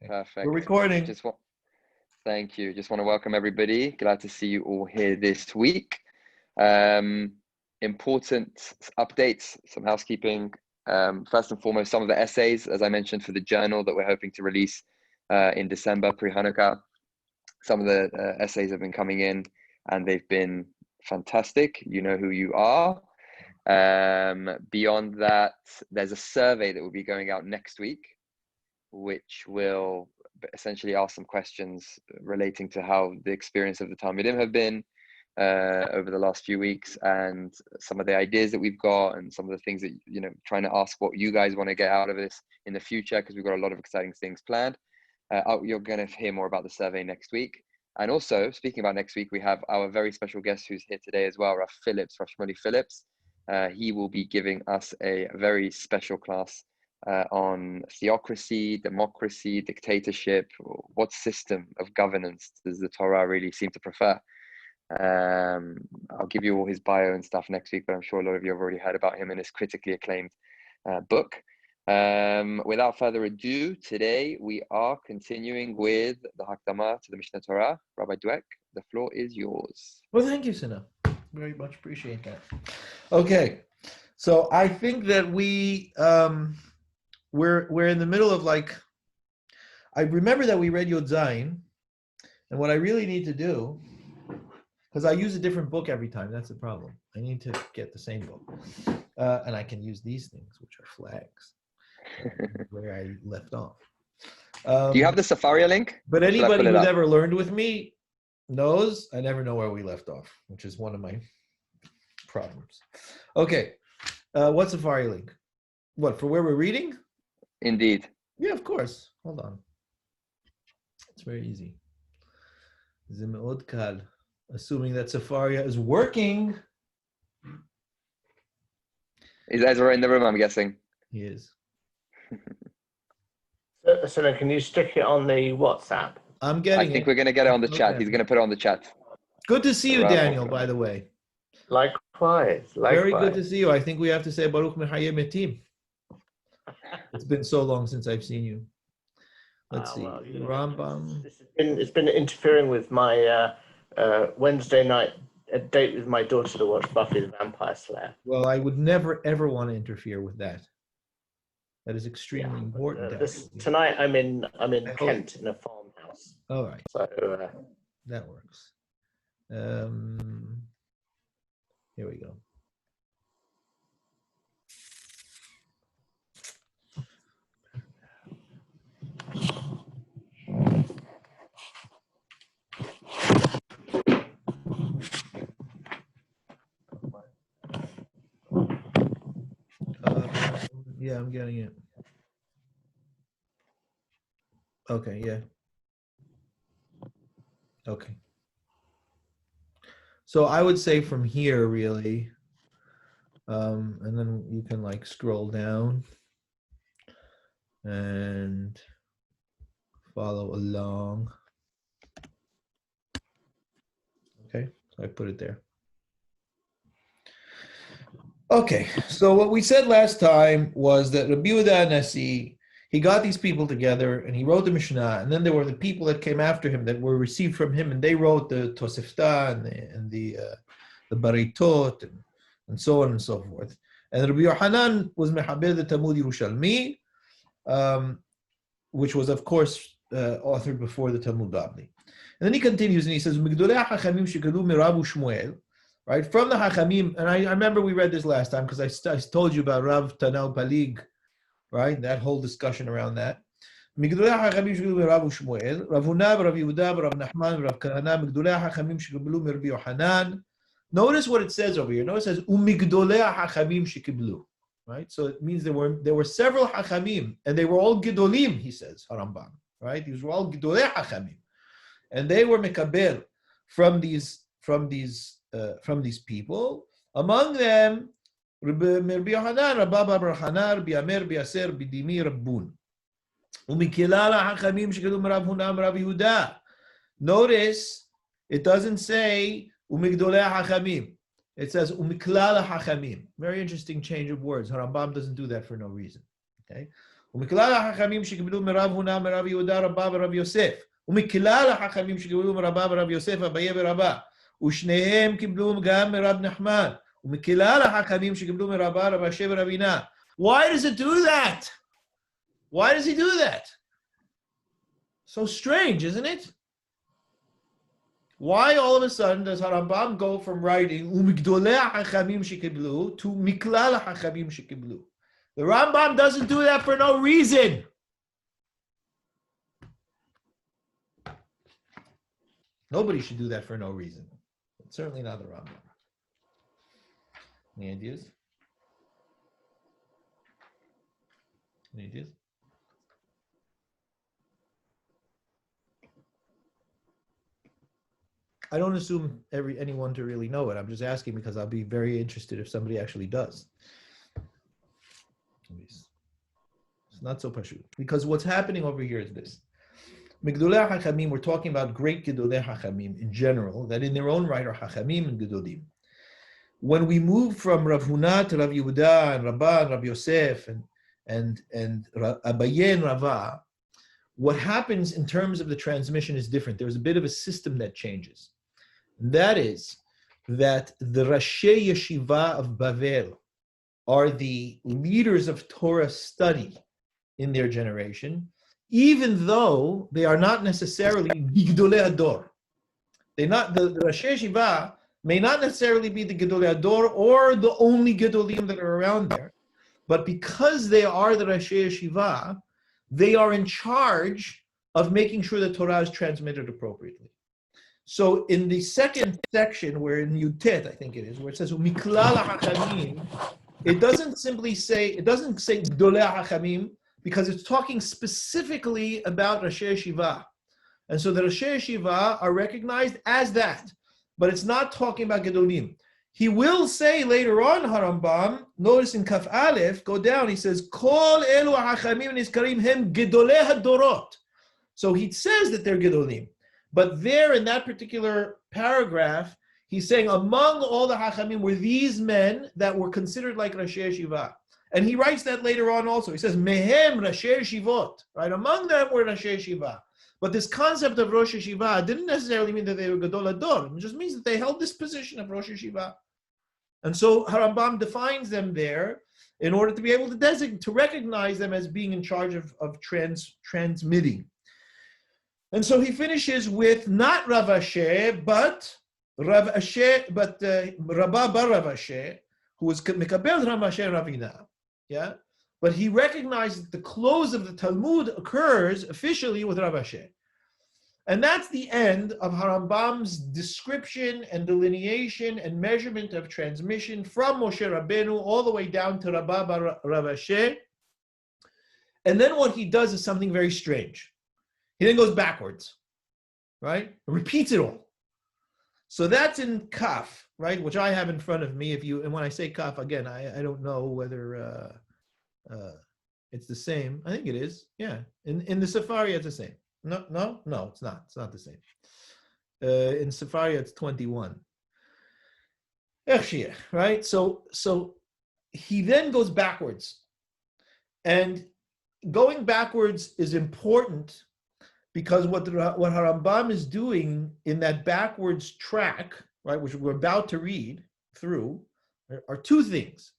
Perfect. We're recording. Thank you. Just want to welcome everybody. Glad to see you all here this week. Important updates, some housekeeping. First and foremost, some of the essays, as I mentioned, for the journal that we're hoping to release in December, pre-Hanukkah. Some of the essays have been coming in and they've been fantastic. You know who you are. Beyond that, there's a survey that will be going out next week, which will essentially ask some questions relating to how the experience of the Talmudim have been over the last few weeks, and some of the ideas that we've got, and some of the things that, you know, trying to ask what you guys want to get out of this in the future, because we've got a lot of exciting things planned. You're going to hear more about the survey next week. And also, speaking about next week, we have our very special guest who's here today as well, Rav Shmuley Phillips. He will be giving us a very special class on theocracy, democracy, dictatorship. What system of governance does the Torah really seem to prefer? I'll give you all his bio and stuff next week, but I'm sure a lot of you have already heard about him and his critically acclaimed book. Without further ado, today we are continuing with the Hakdama to the Mishneh Torah. Rabbi Dweck, the floor is yours. Well, thank you, Sina. Very much appreciate that. Okay, so I think that we're in the middle of, like, I remember that we read Yod Zayin, and what I really need to do, because I use a different book every time, that's the problem. I need to get the same book, and I can use these things, which are flags, where I left off. Do you have the Safari link? But anybody who's ever learned with me knows I never know where we left off, which is one of my problems. Okay, what's Safari link? What, for where we're reading? Indeed. Yeah, of course. Hold on. It's very easy. Zimeod Kal. Assuming that Safari is working. Is Ezra in the room, I'm guessing? He is. So then can you stick it on the WhatsApp? I'm getting it. I think we're going to get it on the chat. He's going to put it on the chat. Good to see you, Daniel, by the way. Likewise. Very good to see you. I think we have to say Baruch Mehayeh Metim. It's been so long since I've seen you. Let's see. Well, Rambam. It's been interfering with my Wednesday night date with my daughter to watch Buffy the Vampire Slayer. Well, I would never, ever want to interfere with that. That is extremely important. Tonight I'm in Kent in a farmhouse. All right. So that works. Here we go. Yeah, I'm getting it. Okay, yeah. Okay. So I would say from here, really, and then you can, like, scroll down and follow along. Okay, so I put it there. Okay, so what we said last time was that Rabbi Yehuda Nasi, he got these people together and he wrote the Mishnah, and then there were the people that came after him that were received from him, and they wrote the Tosefta and the Baritot and so on and so forth. And Rabbi Yohanan was Mehaber the Talmud Yerushalmi, which was, of course, authored before the Talmud Bavli. And then he continues and he says, Migdolei HaChamim shekadu mirabu Shmuel. Right, from the Hachamim, and I remember we read this last time because I told you about Rav Tanau Palig, right? That whole discussion around that. Migdolei HaChamim shekablu Rav Shmuel, Rav Huna, Rav Yehuda, Rav Nachman, Rav Kahana, Migdolei HaChamim shekablu Rabbi Yohanan. Notice what it says over here. Notice it says Umigdolei HaChamim shekablu. Right, so it means there were several Hachamim, and they were all Gedolim. He says Harambam. Right, these were all Gedolei Hachamim, and they were mekabel from these people. Among them, Rabbi Yohanan, Rabba Bar Hanar, Rabbi Amer, Rabbi Aser, Rabbi Dimi, Rabbun. Umikilal HaChamim shekadum Rav Huna, Rav Yehuda. Notice it doesn't say Umigdolei HaChamim. It says Umiklal HaChamim. Very interesting change of words. Harambam doesn't do that for no reason. Okay. ומכלל החכמים שקיבלו מרב הונא, מרב יהודה, רבא ורב יוסף. ומכלל החכמים שקיבלו מרבא ורב יוסף, אביה ורבא. ושניהם קיבלו גם מרב נחמן. ומכלל החכמים שקיבלו מרבא, רב אשי ורב הינא. Why does it do that? Why does he do that? So strange, isn't it? Why all of a sudden does Harambam go from writing Umigdolei hachamim shekiblu to Miklal hachamim shekiblu? The Rambam doesn't do that for no reason. Nobody should do that for no reason. Certainly not the Rambam. Any ideas? Any ideas? I don't assume anyone to really know it. I'm just asking because I'll be very interested if somebody actually does. It's not so pashut. Because what's happening over here is this. Migdolei Hachamim, we're talking about great Gedolei Hachamim in general, that in their own right are Hachamim and Gedolim. When we move from Rav Huna to Rav Yehuda and Rabbah and Rav Yosef and Abaye and Rava, what happens in terms of the transmission is different. There's a bit of a system that changes. And that is that the Rashi Yeshiva of Bavel are the leaders of Torah study in their generation, even though they are not necessarily Gidolei Hador. The Rashi Yeshiva may not necessarily be the Gidolei Hador or the only Gedolim that are around there, but because they are the Rashi Yeshiva, they are in charge of making sure that Torah is transmitted appropriately. So in the second section, where in Yutet, I think it is, where it says Miklal HaChamim, it doesn't say Gdolei HaChamim, because it's talking specifically about Rashi Yeshiva. And so the Rashi Yeshiva are recognized as that, but it's not talking about Gedolim. He will say later on, Harambam, notice in Kaf Aleph, go down, he says, Kol elu hachamim nizkarim hem gedolei hadorot. So he says that they're gedolim. But there in that particular paragraph, he's saying among all the hachamim were these men that were considered like Rashi Yeshiva. And he writes that later on also. He says, Mehem Rashi Yeshivot, right? Among them were Rashi Yeshiva. But this concept of Rosh Yeshiva didn't necessarily mean that they were Gadol Hador. It just means that they held this position of Rosh Yeshiva. And so Harambam defines them there in order to be able to recognize them as being in charge of transmitting. And so he finishes with not Rav Asher, but Rabbah bar Rav Asher, who was Mekabel Rav Asher Ravina. Yeah? But he recognized that the close of the Talmud occurs officially with Rav Asher. And that's the end of Harambam's description and delineation and measurement of transmission from Moshe Rabbeinu all the way down to Rabbah bar Rav Asher. And then what he does is something very strange. He then goes backwards, right? Repeats it all. So that's in Kaf, right? Which I have in front of me. And when I say Kaf, again, I don't know whether it's the same. I think it is. Yeah. In the Sefaria, it's the same. No, it's not. It's not the same. In Sefaria, it's 21. Right? So he then goes backwards. And going backwards is important because what Harambam is doing in that backwards track, right, which we're about to read through, are two things.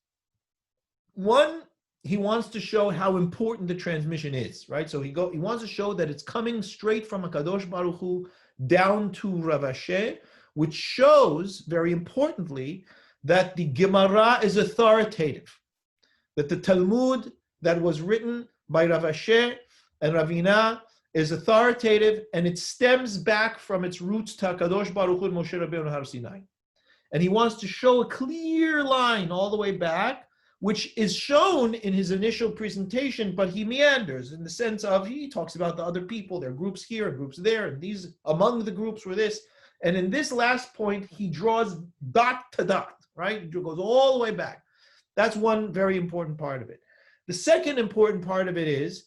One, he wants to show how important the transmission is, right? So he wants to show that it's coming straight from HaKadosh Baruch Hu down to Rav Asher, which shows, very importantly, that the Gemara is authoritative, that the Talmud that was written by Rav Asher and Ravina is authoritative, and it stems back from its roots to HaKadosh Baruch Hu and Moshe Rabbeinu Har Sinai. And he wants to show a clear line all the way back, which is shown in his initial presentation, but he meanders in the sense of he talks about the other people, there are groups here and groups there, and these among the groups were this. And in this last point, he draws dot to dot, right? It goes all the way back. That's one very important part of it. The second important part of it is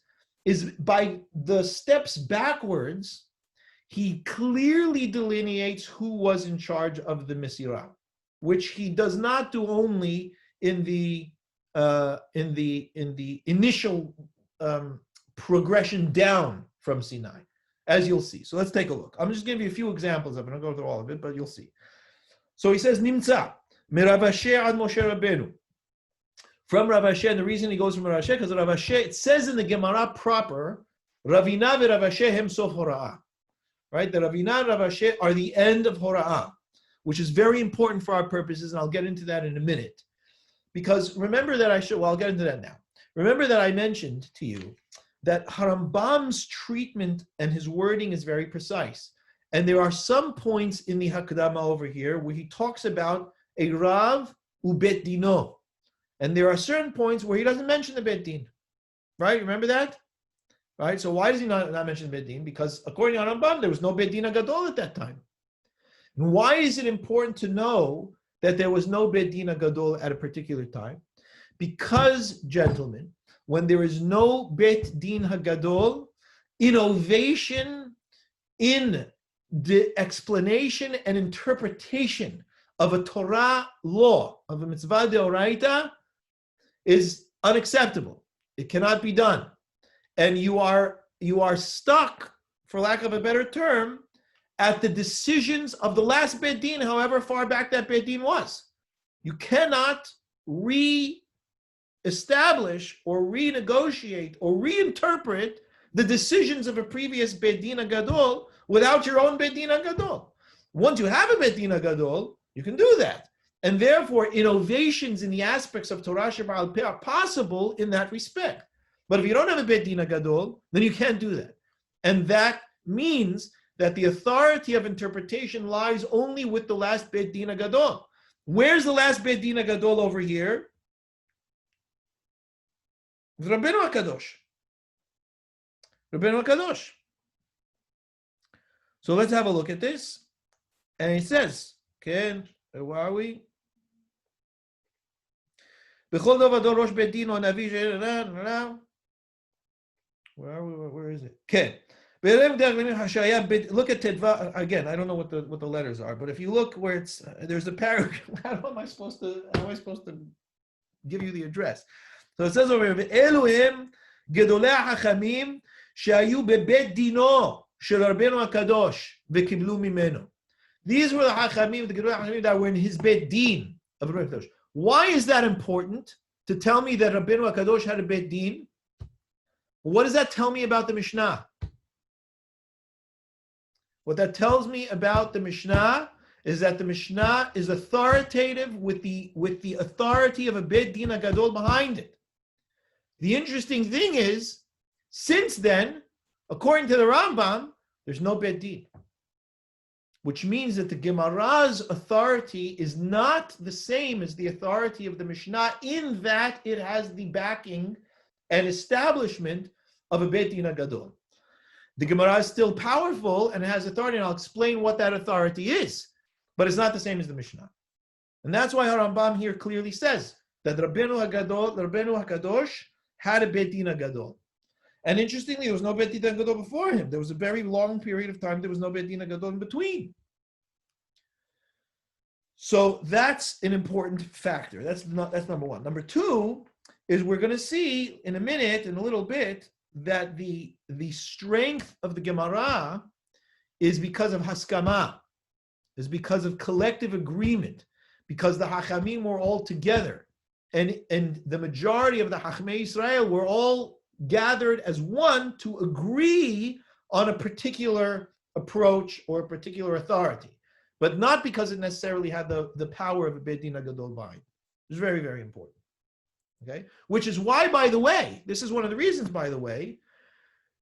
by the steps backwards, he clearly delineates who was in charge of the Mesirah, which he does not do only in the initial progression down from Sinai, as you'll see. So let's take a look. I'm just going to give you a few examples of it. I'll go through all of it, but you'll see. So he says, Nimtza, Rav Ashi ad Moshe Rabbeinu. From Rav Ashi, and the reason he goes from Rav Ashi, because Rav Ashi, it says in the Gemara proper, Ravina ve Rav Ashi hem sof hora'ah. Right? The Ravina and Rav Ashi are the end of hora'ah, which is very important for our purposes, and I'll get into that in a minute. Because remember that I'll get into that now. Remember that I mentioned to you that Harambam's treatment and his wording is very precise. And there are some points in the Hakdama over here where he talks about a Rav ubet dino. And there are certain points where he doesn't mention the Bet Din. Right? Remember that? Right? So why does he not mention the Bet Din? Because according to Harambam, there was no Bet Din Gadol at that time. And why is it important to know that there was no Bet Din Gadol at a particular time? Because, gentlemen, when there is no Bet Din HaGadol, innovation in the explanation and interpretation of a Torah law, of a mitzvah deoraita, is unacceptable. It cannot be done. And you are stuck, for lack of a better term, at the decisions of the last Bet Din, however far back that Bet Din was. You cannot re-establish or renegotiate or reinterpret the decisions of a previous Bet Din HaGadol without your own Bet Din HaGadol. Once you have a Bet Din HaGadol, you can do that. And therefore, innovations in the aspects of Torah Sheba'al Peh are possible in that respect. But if you don't have a Bet Din HaGadol, then you can't do that. And that means that the authority of interpretation lies only with the last Bet Din HaGadol. Where's the last Bet Din HaGadol over here? Rabbeinu HaKadosh. Rabbeinu HaKadosh. So let's have a look at this. And it says, okay, where are we? B'chol dovador rosh Bet Din o navi. Where are we? Where is it? Okay. Look at Tedva again. I don't know what the letters are, but if you look where it's there's a paragraph. How am I supposed to give you the address? So it says over here, Elohim gedolei hachamim shehayu bebet dino shel Rabbeinu HaKadosh vekiblu mimeno. These were the hachamim, the gedolei hachamim that were in his bet din of Rabbeinu HaKadosh. Why is that important to tell me that Rabbeinu HaKadosh had a bet din? What does that tell me about the Mishnah? What that tells me about the Mishnah is that the Mishnah is authoritative with the authority of a Bet Din HaGadol behind it. The interesting thing is, since then, according to the Rambam, there's no Bet Din, which means that the Gemara's authority is not the same as the authority of the Mishnah in that it has the backing and establishment of a Bet Din HaGadol. The Gemara is still powerful and has authority, and I'll explain what that authority is, but it's not the same as the Mishnah. And that's why Harambam here clearly says that Rabbeinu HaKadosh had a Bet Din HaGadol. And interestingly, there was no Bet Din HaGadol before him. There was a very long period of time, there was no Bet Din HaGadol in between. So that's an important factor. That's number one. Number two is we're going to see in a minute, in a little bit, that the strength of the Gemara is because of haskama, is because of collective agreement, because the Hachamim were all together, and the majority of the Hachmei Israel were all gathered as one to agree on a particular approach or a particular authority, but not because it necessarily had the power of a Bet Din HaGadol behind. It's very, very important. Okay, which is why, by the way, this is one of the reasons, by the way,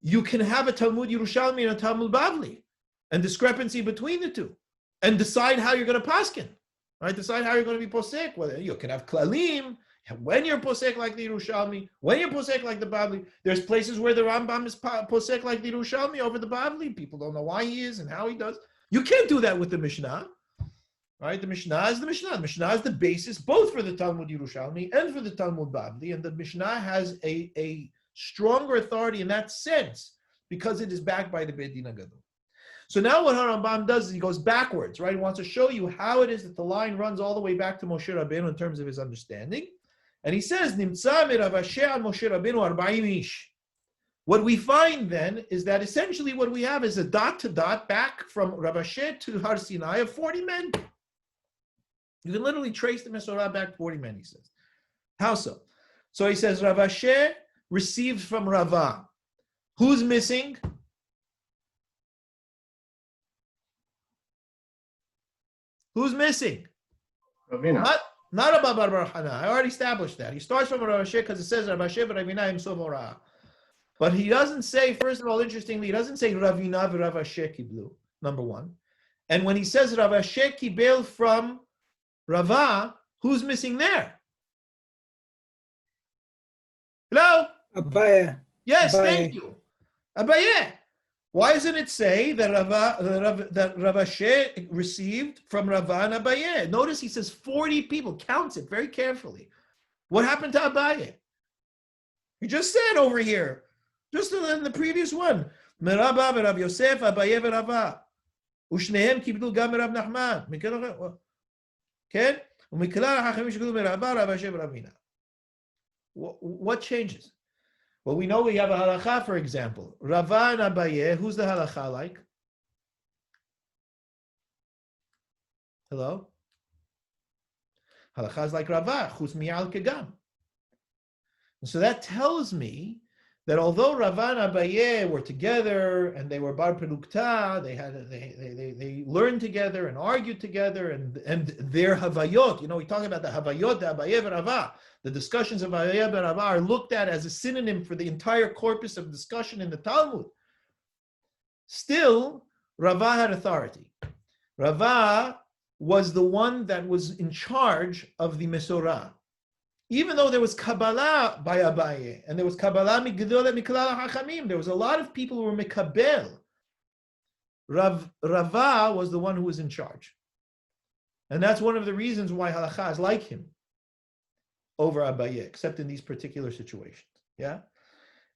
you can have a Talmud Yerushalmi and a Talmud Bavli, and discrepancy between the two, and decide how you're going to paskin, right? Decide how you're going to be posek. Whether you can have klalim, when you're posek like the Yerushalmi, when you're posek like the Bavli. There's places where the Rambam is posek like the Yerushalmi over the Bavli. People don't know why he is and how he does. You can't do that with the Mishnah. Right, the Mishnah is the Mishnah. The Mishnah is the basis both for the Talmud Yerushalmi and for the Talmud Bavli, and the Mishnah has a stronger authority in that sense because it is backed by the Bet Din HaGadol. So now what Harambam does is he goes backwards, right? He wants to show you how it is that the line runs all the way back to Moshe Rabbeinu in terms of his understanding, and he says, "Nimtza merav Asher al Moshe Rabbeinu 40 ish." What we find then is that essentially what we have is a dot to dot back from Rav Ashi to Har Sinai of 40 men. You can literally trace the Mesorah back 40 men, he says. How so? So he says Rav Ashi received from Rava. Who's missing? Who's missing? Ravina. Not Rabbi Bar Hana. I already established that. He starts from Rav Ashi because it says Rav Ashi v'Ravina himso morah. But he doesn't say, first of all, interestingly, he doesn't say Ravina v'Rav Ashi kiblu, number one. And when he says Rav Ashi kibel from Rava, who's missing there? Hello? Abaye. Yes, Abaye. thank you. Abaye. Why doesn't it say that Rav Ashi received from Rava and Abaye? Notice he says 40 people. Counts it very carefully. What happened to Abaye? He just said over here, just in the previous one, Merabba v'Rav Yosef, Abaye v'Rava. Ushnehem kiblu gam Rav Nachman. Okay? What changes? Well, we know we have a halacha, for example. Rava and Abaye, who's the halacha like? Hello? Halacha is like Rava, chutz mi'al kegam. So that tells me that although Rava and Abaye were together and they were bar pelukta, they learned together and argued together, and their havayot, we talk about the havayot, the Abaye and Rava. The discussions of Abaye and Rava are looked at as a synonym for the entire corpus of discussion in the Talmud. Still, Rava had authority. Rava was the one that was in charge of the Mesorah. Even though there was Kabbalah by Abaye, and there was Kabbalah migdolei miklal hachamim, there was a lot of people who were mekabel. Rava was the one who was in charge. And that's one of the reasons why halakha is like him over Abaye, except in these particular situations. Yeah?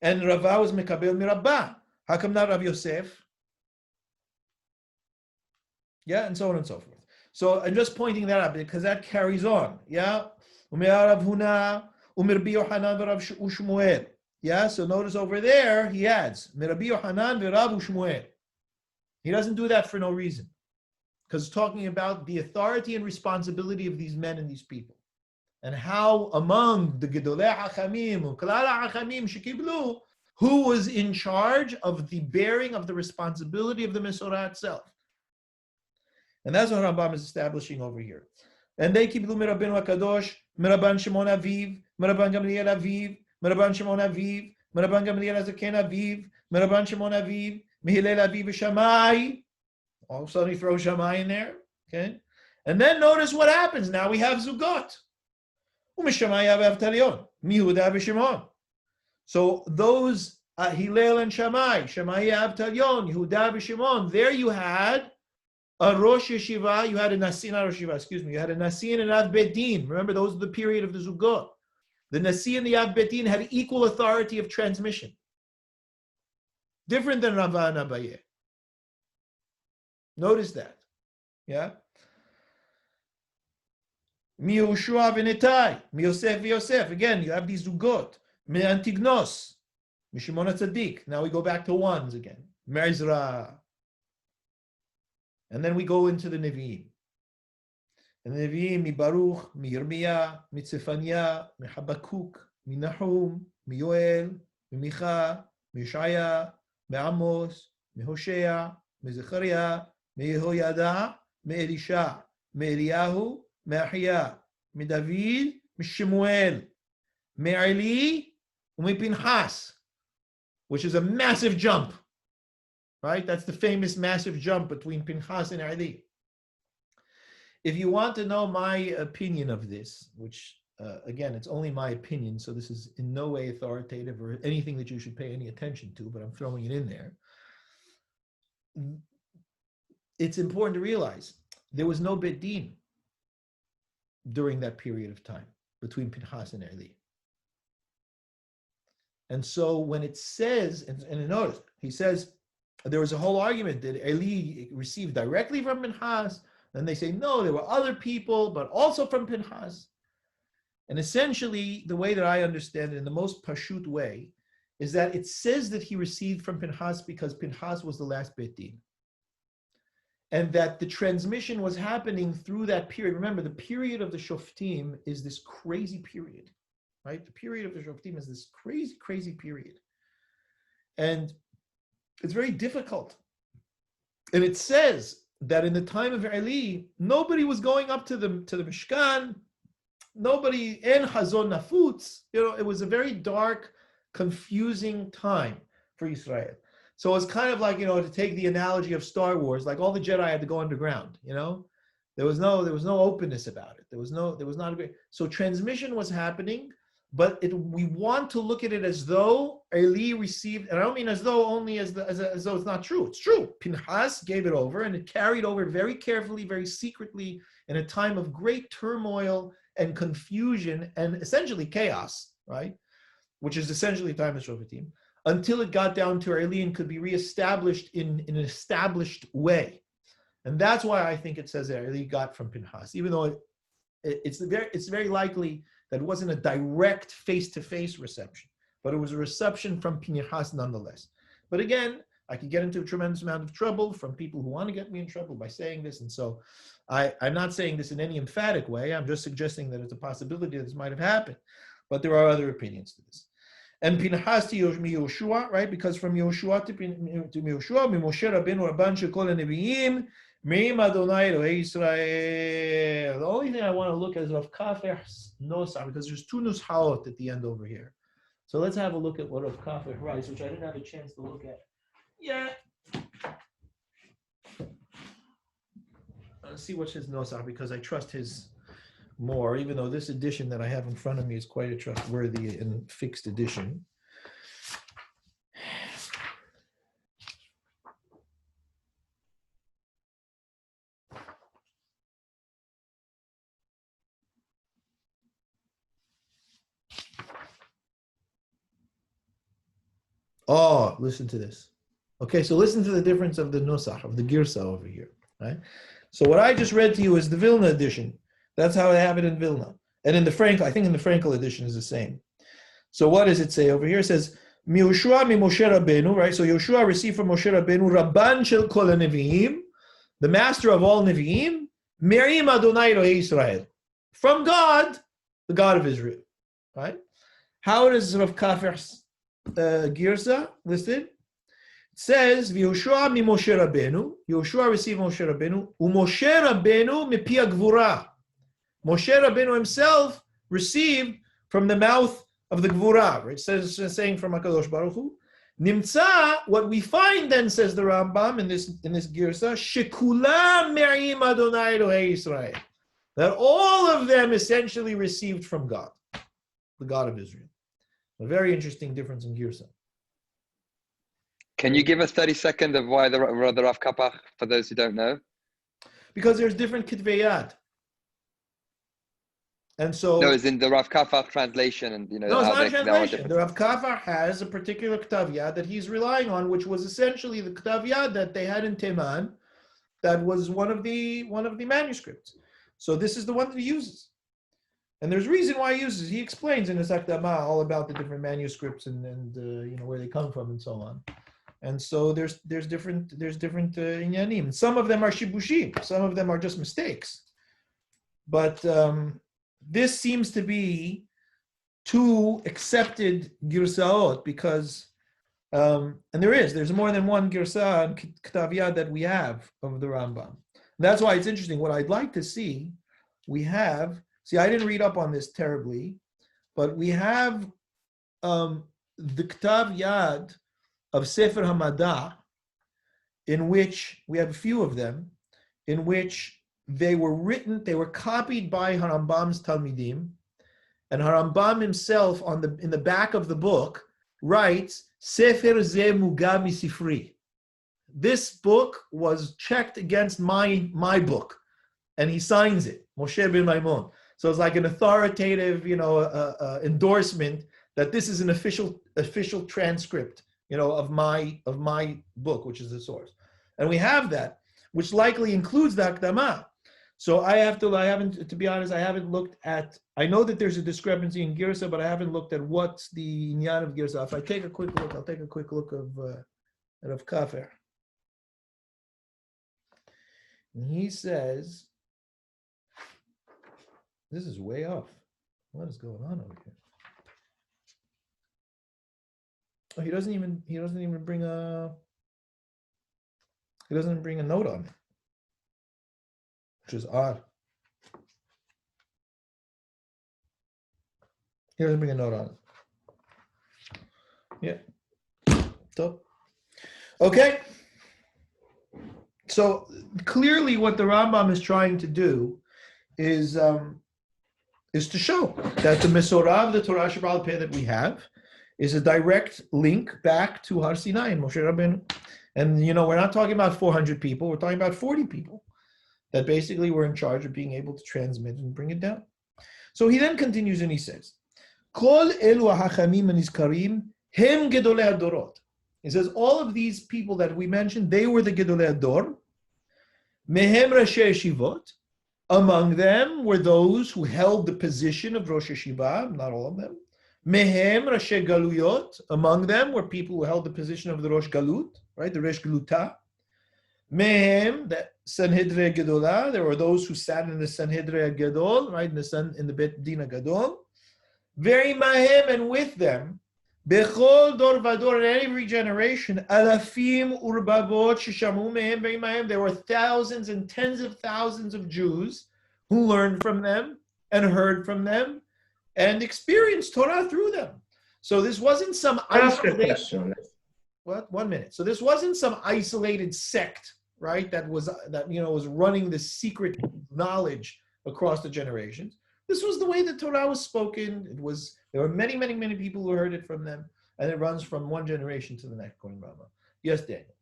And Rava was mekabel mirabba. How come not Rav Yosef? Yeah, and so on and so forth. So I'm just pointing that out because that carries on. Yeah? Yeah, so notice over there he adds Rabbi Yohanan v'Rav Ushmuel. He doesn't do that for no reason, because it's talking about the authority and responsibility of these men and these people, and how among the Gedolei Hachamim, Klal Hachamim Shekiblu, who was in charge of the bearing of the responsibility of the Mesorah itself. And that's what Rambam is establishing over here. And they kiblu mirabenu hakadosh, miraban Shimon aviv, miraban Gamliel aviv, miraban Shimon aviv, miraban Gamliel azaken aviv, miraban Shimon aviv, mihilel aviv Shammai. All of a sudden he throws Shammai in there. Okay, and then notice what happens. Now we have zugot. Umishamai avav talion, mihuda v'Shimon. So those Hillel and Shammai, Shammai av talion, Yehuda v'Shimon. There you had a Rosh Yeshiva, you had a Nasi, not Rosh Yeshiva, you had a Nasi and an Av Bet Din. Remember, those are the period of the Zugot. The Nasi and the Av Bet Din had equal authority of transmission. Different than Rava and Abaye. Notice that. Yeah? Mi Yehoshua v'Netai, Mi Yosef v'Yosef. Again, you have these Zugot. Mi Antignos, Mi Shimon HaTzadik. Now we go back to ones again. Mi Ezra. And then we go into the Nevi'im. And the Nevi'im, mi Baruch, mi Yirmiyah, mi Tzefaniah, mi Habakuk, mi Nahum, mi Yoel, mi Micha, mi Yeshaya, mi Amos, mi Hoshea, mi Zechariah, mi Yehoyada, mi Elisha, mi Eliyahu, mi Ahiyah, mi David, mi Shemuel, mi Eli, mi Pinchas, which is a massive jump. Right? That's the famous massive jump between Pinchas and Ali. If you want to know my opinion of this, which again, it's only my opinion, so this is in no way authoritative or anything that you should pay any attention to, but I'm throwing it in there. It's important to realize there was no Bet Din during that period of time between Pinchas and Ali. And so when it says, and notice, he says, there was a whole argument. Did Eli receive directly from Pinchas? Then they say, no, there were other people, but also from Pinchas. And essentially, the way that I understand it in the most pashut way is that it says that he received from Pinchas because Pinchas was the last Beit Din. And that the transmission was happening through that period. Remember, the period of the Shoftim is this crazy period, right? The period of the Shoftim is this crazy, crazy period. And it's very difficult. And it says that in the time of Eli, nobody was going up to the Mishkan, nobody, en Hazon Nafutz, it was a very dark, confusing time for Israel. So it's kind of like, to take the analogy of Star Wars, like all the Jedi had to go underground, There was no openness about it. There was not a great. So transmission was happening, but we want to look at it as though Eli received, and I don't mean as though only as though it's not true. It's true. Pinchas gave it over, and it carried over very carefully, very secretly, in a time of great turmoil and confusion and essentially chaos, right? Which is essentially the time of Shoftim, until it got down to Eli and could be reestablished in an established way. And that's why I think it says that Eli got from Pinchas, even though it's very likely that it wasn't a direct face-to-face reception, but it was a reception from Pinchas nonetheless. But again, I could get into a tremendous amount of trouble from people who want to get me in trouble by saying this. And so I'm not saying this in any emphatic way. I'm just suggesting that it's a possibility that this might have happened. But there are other opinions to this. And Pinchas to Yehoshua, right? Because from Yehoshua to Yehoshua, Moshe Rabbeinu Rabban Shekol HaNevi'im, Me'im Adonai Elohei Yisrael. The only thing I want to look at is Rav Kafir's Nosach, because there's two Nushaot at the end over here. So let's have a look at what Rav Kafir writes, which I didn't have a chance to look at. Yeah. Let's see what's his Nosach, because I trust his more, even though this edition that I have in front of me is quite a trustworthy and fixed edition. Oh, listen to this. Okay, so listen to the difference of the Nusach, of the Girsa over here, right? So what I just read to you is the Vilna edition. That's how I have it in Vilna. And in the Frankel, I think in the Frankel edition is the same. So what does it say over here? It says, Yehoshua mi Moshe Rabbeinu, right? So Yehoshua received from Moshe Rabbeinu, Rabban shel kol HaNevi'im, the master of all Nevi'im, Me'im Adonai Elohei Yisrael. From God, the God of Israel, right? How does Rav Kafir's Girsa listed? It says, Yehoshua mi Moshe Rabbeinu, Yehoshua received Moshe Rabbeinu, u'Moshe Rabbeinu mi pi ha'gvura. Moshe Rabbeinu himself received from the mouth of the Gvura. It says, saying from HaKadosh Baruch Hu, Nimtza, what we find then, says the Rambam in this Girsa, Shekulam me'im Adonai Elohei Yisrael. That all of them essentially received from God, the God of Israel. A very interesting difference in Girsa. Can you give us 30 seconds of why the Rav Kapach, for those who don't know? Because there's different Kitvei Yad. And so, no, it's in the Rav Kafach translation, and no, it's not translation. The Rav Kafach has a particular Ktav Yad that he's relying on, which was essentially the Ktav Yad that they had in Teman, that was one of the manuscripts. So this is the one that he uses, and there's reason why he uses. He explains in his Akdama all about the different manuscripts and where they come from and so on. And so there's different inyanim. Some of them are shibushim. Some of them are just mistakes, but. This seems to be two accepted girsaot because, and there's more than one girsa and Ktav Yad that we have of the Rambam. And that's why it's interesting. What I'd like to see, I didn't read up on this terribly, but we have the Ktav Yad of Sefer HaMada, in which we have a few of them, in which they were copied by Harambam's Talmidim, and Harambam himself in the back of the book writes, Sefer ze mugam misifri. This book was checked against my book, and he signs it, Moshe ben Maimon. So it's like an authoritative, endorsement that this is an official transcript, of my book, which is the source. And we have that, which likely includes the Akdama. So to be honest, I haven't looked at, I know that there's a discrepancy in Girsa, but I haven't looked at what's the inyan of Girsa. If I take a quick look, I'll take a quick look of Kafir. And he says, this is way off. What is going on over here? Oh, he doesn't even bring a note on it, which is odd. He doesn't bring a note on it. Yeah. So, okay. So clearly what the Rambam is trying to do is to show that the Mesorah of the Torah Shebaal Peh that we have is a direct link back to Har Sinai and Moshe Rabbeinu. And, we're not talking about 400 people. We're talking about 40 people that basically were in charge of being able to transmit and bring it down. So he then continues and he says, Kol elu hachamim anizkarim hem gedolei hadorot. He says, all of these people that we mentioned, they were the gedolei hador. Mehem Rashi Yeshivot. Among them were those who held the position of Rosh Yeshiva, not all of them. Mehem Rashi Galuyot. Among them were people who held the position of the Rosh Galut, right, the Resh Galuta. Mehem, the Sanhedre Gedolah. There were those who sat in the Sanhedre Gedol, right, in the Bet Dina Gadol. Very mahem, and with them, Bechol Dor Vador, in every generation, Alafim Urbavot Shishamu Mehem, very mahem. There were thousands and tens of thousands of Jews who learned from them and heard from them and experienced Torah through them. So this wasn't some isolated. What? 1 minute. So this wasn't some isolated sect, right? That was running the secret knowledge across the generations. This was the way the Torah was spoken. There were many, many, many people who heard it from them, and it runs from one generation to the next. Going Rama. Yes, Daniel.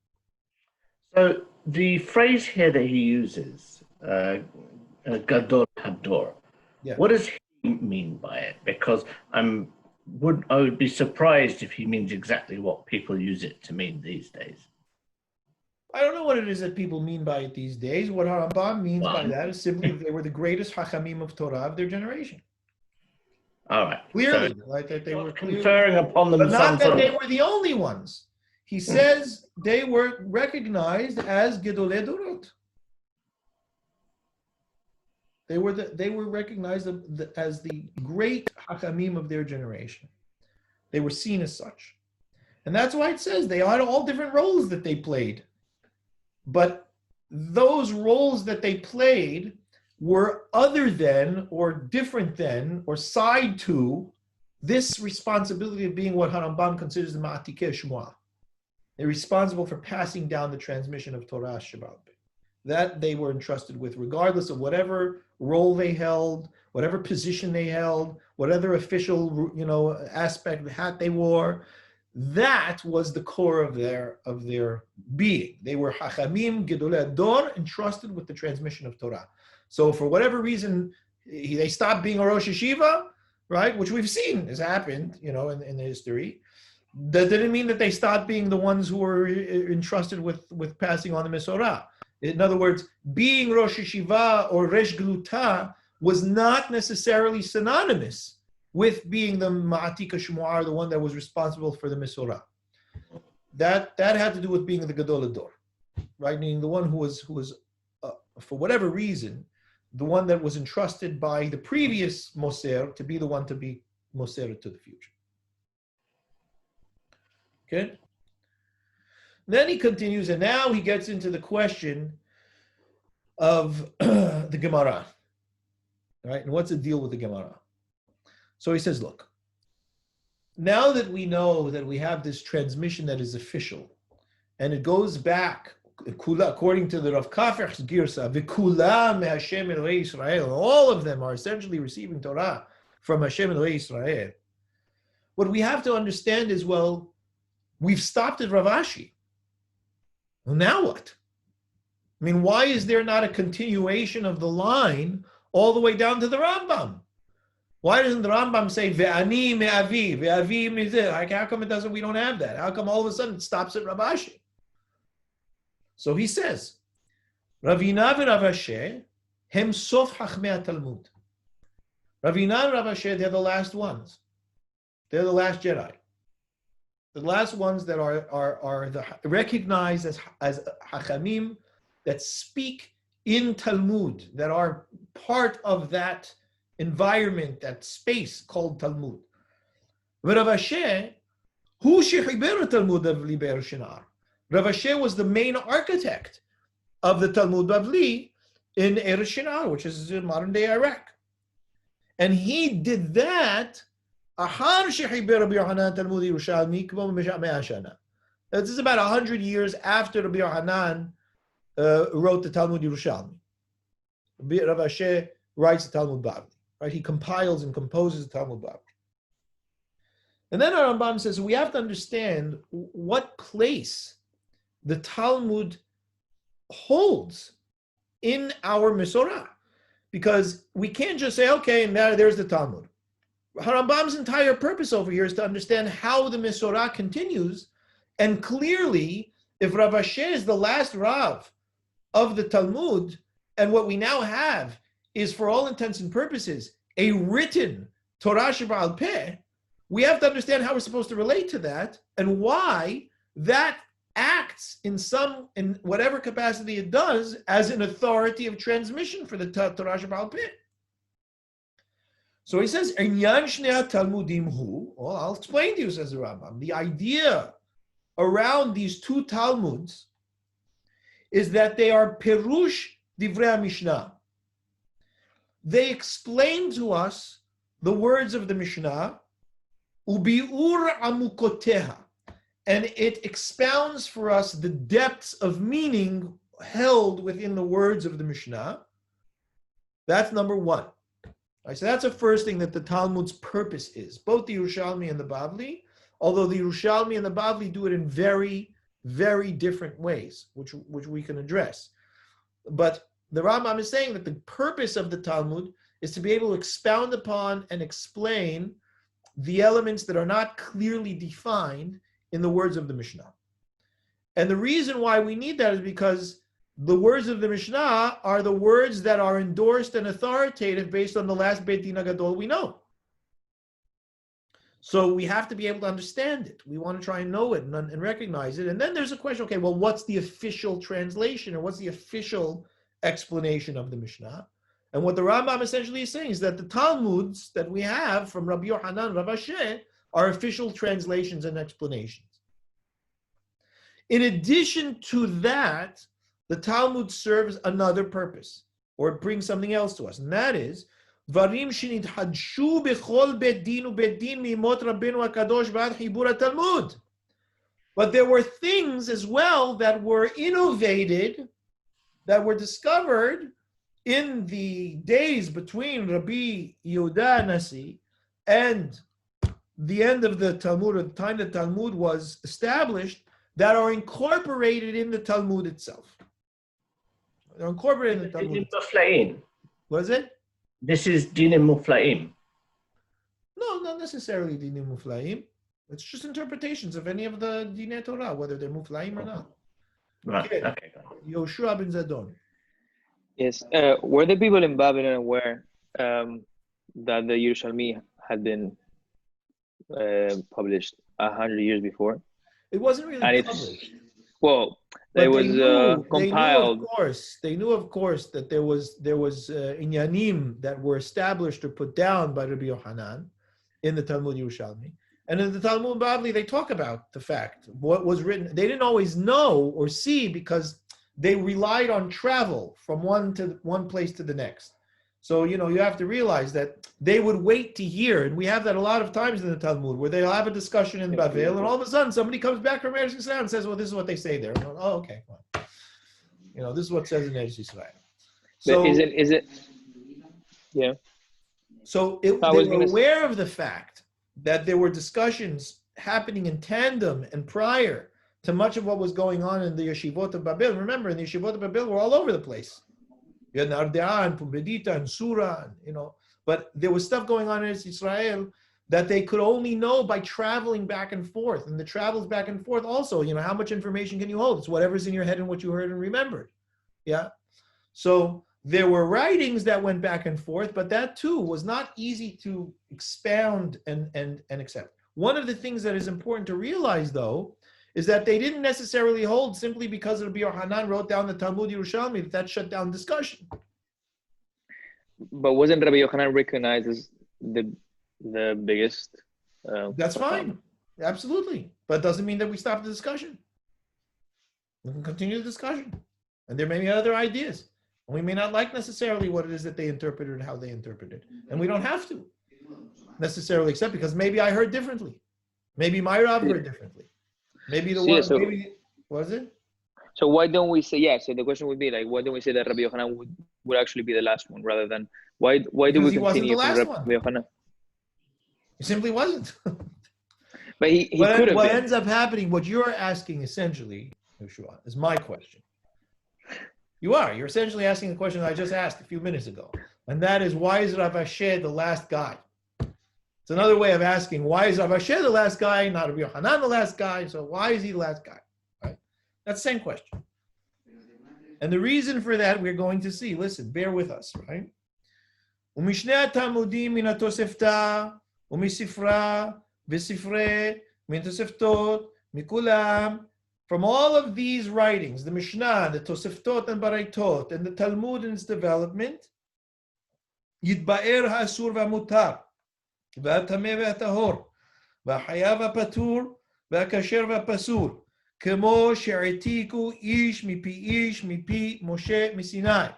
So the phrase here that he uses, Gadol Hador, yeah. What does he mean by it? Because I would be surprised if he means exactly what people use it to mean these days. I don't know what it is that people mean by it these days. What Harambam means by that is simply they were the greatest Hachamim of Torah of their generation. All right. Clearly, so like that they were conferring upon them, but not that they were the only ones. He says they were recognized as Gedolei Dorot. They were recognized as the great Hachamim of their generation. They were seen as such, and that's why it says they had all different roles that they played. But those roles that they played were other than, or different than, or side to this responsibility of being what Harambam considers the Ma'atikei Shmuel. They're responsible for passing down the transmission of Torah Shebaal Peh. That they were entrusted with, regardless of whatever role they held, whatever position they held, whatever official, aspect, the hat they wore. That was the core of their being. They were Hachamim Gedolei Hador, entrusted with the transmission of Torah. So for whatever reason, they stopped being a Rosh Yeshiva, right? Which we've seen has happened, in the history. That didn't mean that they stopped being the ones who were entrusted with passing on the Mesorah. In other words, being Rosh Yeshiva or Resh Galuta was not necessarily synonymous with being the Ma'atika Shmuar, the one that was responsible for the Mesorah. That had to do with being the Gadol Hador, right? Meaning the one who was for whatever reason, the one that was entrusted by the previous Moser to be the one to be Moser to the future. Okay? Then he continues, and now he gets into the question of the Gemara, right? And what's the deal with the Gemara? So he says, look, now that we know that we have this transmission that is official, and it goes back, according to the Rav Kafir's Girsa, V'kulam Hashem Eloi Yisrael, all of them are essentially receiving Torah from Hashem Eloi Yisrael. What we have to understand is, well, we've stopped at Rav Ashi. Well, now what? I mean, why is there not a continuation of the line all the way down to the Rambam? Why doesn't the Rambam say ve'ani me'avi, ve'avi me'zeh? Like, how come it doesn't? We don't have that. How come all of a sudden it stops at Rav Ashi? So he says, Ravina v'Rav Ashi, Hem sof hachmei Talmud. Rav Yinan and Rav Asher, they're the last ones. They're the last Jedi. The last ones that are recognized as hachamim that speak in Talmud, that are part of that environment, that space called Talmud. Rav Asher, hu shechiber Talmud Bavli be'er Shinar. Rav Asher was the main architect of the Talmud Bavli in Eretz Shinar, which is in modern-day Iraq. And he did that this is about 100 years after Rabbi Yohanan wrote the Talmud Yerushalmi. Rav Asher writes the Talmud Bavli. Right? He compiles and composes the Talmud Bavli. And then our Rambam says we have to understand what place the Talmud holds in our Mesorah. Because we can't just say, okay, and there's the Talmud. Rambam's entire purpose over here is to understand how the Mesorah continues. And clearly, if Rav Asher is the last Rav of the Talmud, and what we now have is, for all intents and purposes, a written Torah Sheba'al Peh, we have to understand how we're supposed to relate to that and why that acts in whatever capacity it does as an authority of transmission for the Torah Sheba'al Peh. So he says, "Inyan shnei Talmudim hu." Well, I'll explain to you, says the Rambam. The idea around these two Talmuds is that they are perush divrei Mishnah. They explain to us the words of the Mishnah, ubiur amukoteha, and it expounds for us the depths of meaning held within the words of the Mishnah. That's number one. Right, so that's the first thing that the Talmud's purpose is. Both the Yerushalmi and the Bavli, although the Yerushalmi and the Bavli do it in very, very different ways, which we can address. But the Rambam is saying that the purpose of the Talmud is to be able to expound upon and explain the elements that are not clearly defined in the words of the Mishnah. And the reason why we need that is because the words of the Mishnah are the words that are endorsed and authoritative based on the last Beit Din HaGadol we know. So we have to be able to understand it. We want to try and know it and recognize it. And then there's a question, okay, well, what's the official translation or what's the official explanation of the Mishnah? And what the Rambam essentially is saying is that the Talmuds that we have from Rabbi Yohanan and Rav Asher are official translations and explanations. In addition to that, the Talmud serves another purpose, or it brings something else to us, and that is Dvarim shenithadshu bechol bet din ubet din mimot Rabbeinu HaKadosh v'ad chibur HaTalmud. But there were things as well that were innovated, that were discovered in the days between Rabbi Yehuda Nasi and the end of the Talmud, or the time the Talmud was established, that are incorporated in the Talmud itself. They're incorporated in the Talmud. What is it? This is Dinim Muflaim. No, not necessarily Dinim Muflaim. It's just interpretations of any of the Dinei Torah, whether they're Muflaim or not. Right, okay. Yoshua ben Zadon. Yes. Were the people in Babylon aware that the Yerushalmi had been published 100 years before? It wasn't really published. Well, it was compiled. They knew, of course, that there was inyanim that were established or put down by Rabbi Yohanan in the Talmud Yerushalmi. And in the Talmud Bavli, they talk about the fact, what was written. They didn't always know or see because they relied on travel from one place to the next. So, you have to realize that they would wait to hear, and we have that a lot of times in the Talmud, where they'll have a discussion in Bavel, and all of a sudden somebody comes back from Eretz Yisrael and says, well, this is what they say there. And oh, okay, fine. This is what it says in Eretz Yisrael. So, is it? Yeah. So they were aware of the fact that there were discussions happening in tandem and prior to much of what was going on in the Yeshivot of Babel. Remember, in the Yeshivot of Babel, we're all over the place. You had Nardea and Pumbedita and Surah, but there was stuff going on in Israel that they could only know by traveling back and forth. And the travels back and forth also, how much information can you hold? It's whatever's in your head and what you heard and remembered. Yeah. So There were writings that went back and forth, but that too was not easy to expound and accept. One of the things that is important to realize, though, is that they didn't necessarily hold simply because Rabbi Yohanan wrote down the Talmud Yerushalmi, that shut down discussion. But wasn't Rabbi Yochanan recognized as the biggest? That's fine, absolutely. But it doesn't mean that we stop the discussion. We can continue the discussion. And there may be other ideas. And we may not like necessarily what it is that they interpreted and how they interpreted. And we don't have to necessarily accept, because maybe I heard differently. Maybe my Rav heard differently. Maybe the one, maybe, was it? So why don't we say, so the question would be like, why don't we say that Rabbi Yochanan would actually be the last one rather than, why do we continue from Rabbi Yochanan? He simply wasn't. But he could have What been. ends up happening, what you're asking essentially, Yeshua, is my question. You're essentially asking the question I just asked a few minutes ago. And that is, why is Rav Ashi the last guy? It's another way of asking, why is Rav Ashi the last guy, not Rabbi Yochanan the last guy? So why is he the last guy? Right? That's the same question. And the reason for that we're going to see. Listen, bear with us, right? Mishneh Talmudim min Tosefta, Misifra, Visifre, min Toseftot, Mikulam. From all of these writings, the Mishnah, the Toseftot and Baraitot, and the Talmud in its development, Yitba'er ha'asur v'mutar, v'atameh v'atahor, v'hayav v'patur, v'akasher v'pasur, kemo she'etiku ish mipi Moshe misinai.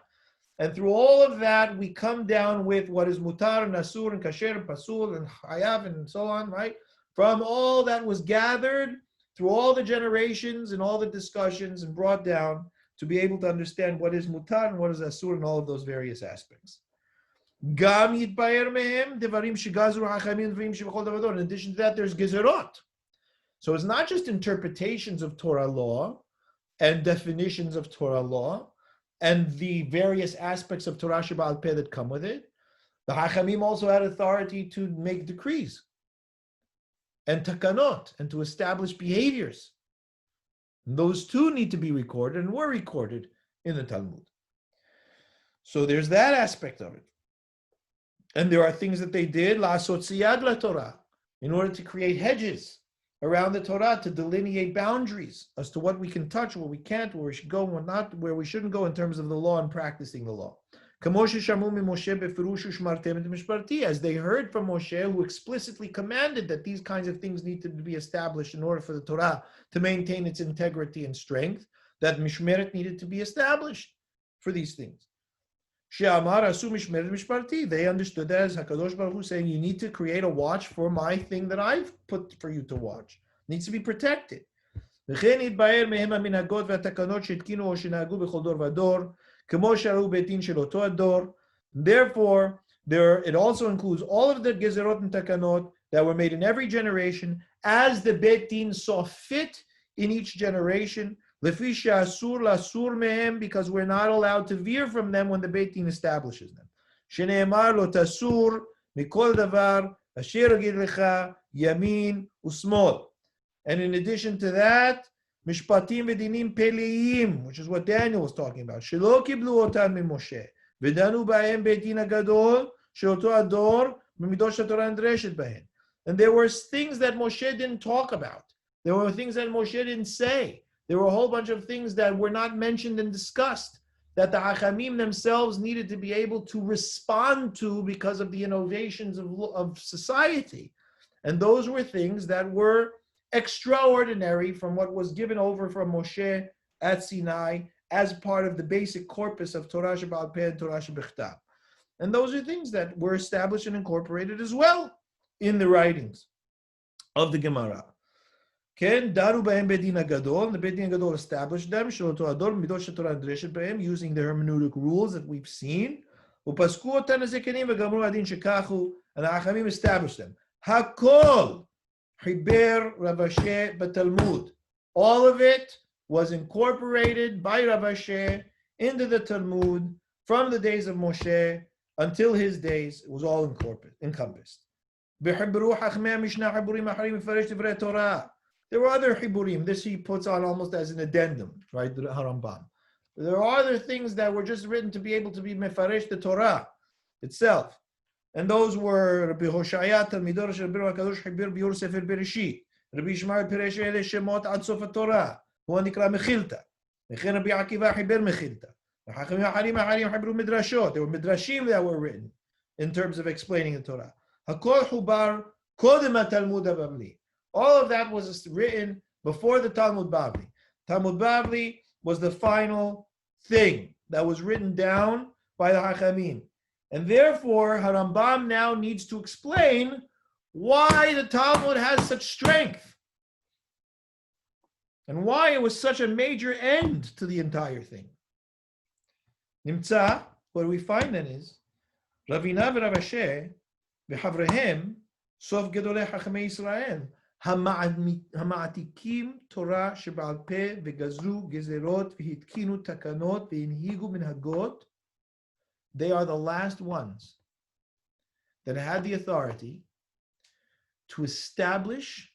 And through all of that, we come down with what is mutar and asur and kasher and pasul and hayav and so on, right? From all that was gathered through all the generations and all the discussions and brought down to be able to understand what is mutar and what is asur and all of those various aspects. In addition to that, there's gezerot. So it's not just interpretations of Torah law and definitions of Torah law and the various aspects of Torah Sheba'al Peh that come with it. The Hachamim also had authority to make decrees and takanot, and to establish behaviors. And those too need to be recorded and were recorded in the Talmud. So there's that aspect of it. And there are things that they did, la'asot siyad la Torah, in order to create hedges around the Torah, to delineate boundaries as to what we can touch, what we can't, where we should go, what not, where we shouldn't go in terms of the law and practicing the law. As they heard from Moshe, who explicitly commanded that these kinds of things need to be established in order for the Torah to maintain its integrity and strength, that mishmeret needed to be established for these things. They understood that as HaKadosh Baruch Hu saying, you need to create a watch for my thing that I've put for you to watch. It needs to be protected. Therefore, it also includes all of the gezerot and takanot that were made in every generation, as the Bet Din saw fit in each generation, because we're not allowed to veer from them when the Bet Din establishes them. Shene'emar lo tasur mikol davar asher agid lecha yamin usmol. And in addition to that, Mishpatim v'dinim peleim, which is what Daniel was talking about. Shelo kiblu otan mi-Moshe, v'danu b'ahem beit din hagadol, she'oto ador, m'midosh haTorah nidreshet b'ahem. And there were things that Moshe didn't talk about. There were things that Moshe didn't say. There were a whole bunch of things that were not mentioned and discussed, that the Hachamim themselves needed to be able to respond to because of the innovations of society. And those were things that were extraordinary from what was given over from Moshe at Sinai as part of the basic corpus of Torah Sheba'al Peh and Torah Shebichtav. And those are things that were established and incorporated as well in the writings of the Gemara. Ken daru b'hem Bet Din HaGadol, the Bet Din HaGadol established them, she'oto ador midosh haTorah nidreshet b'hem, using the hermeneutic rules that we've seen. Upasku otan hazekenim v'gamru adin shekachu, and the Hachamim established them. Hakol Hiber Rav Ashi b'Talmud. All of it was incorporated by Rav Ashi into the Talmud from the days of Moshe until his days. It was all encompassed. There were other hiburim. This he puts on almost as an addendum, right? The Harambam. There are other things that were just written to be able to be mefaresh the Torah itself. And those were Rabbi Hoshaya, Talmidor Shel Rabbi HaKadosh Hibir Biur Sefer Bereshit. Rabbi Yishmael Piresh Ele Shemot Ad Sof HaTorah. Hu Nikra Mechilta. Vechen Rabbi Akiva Hibir Mechilta. Hachachamim Harim Hibru Midrashot. There were Midrashim that were written in terms of explaining the Torah. Hakol Hubar Kodem HaTalmud HaBavli. All of that was written before the Talmud Bavli. Talmud Bavli was the final thing that was written down by the Hachamim. And therefore, Harambam now needs to explain why the Talmud has such strength and why it was such a major end to the entire thing. Nimtza, what we find then is, Ravina v'Rav Ashi v'Havrehem Sof Gedolei Chachamei Yisrael המעתיקים תורה שבעל פה וגזרו גזרות והתקינו תקנות והנהיגו מנהגות. They are the last ones that had the authority to establish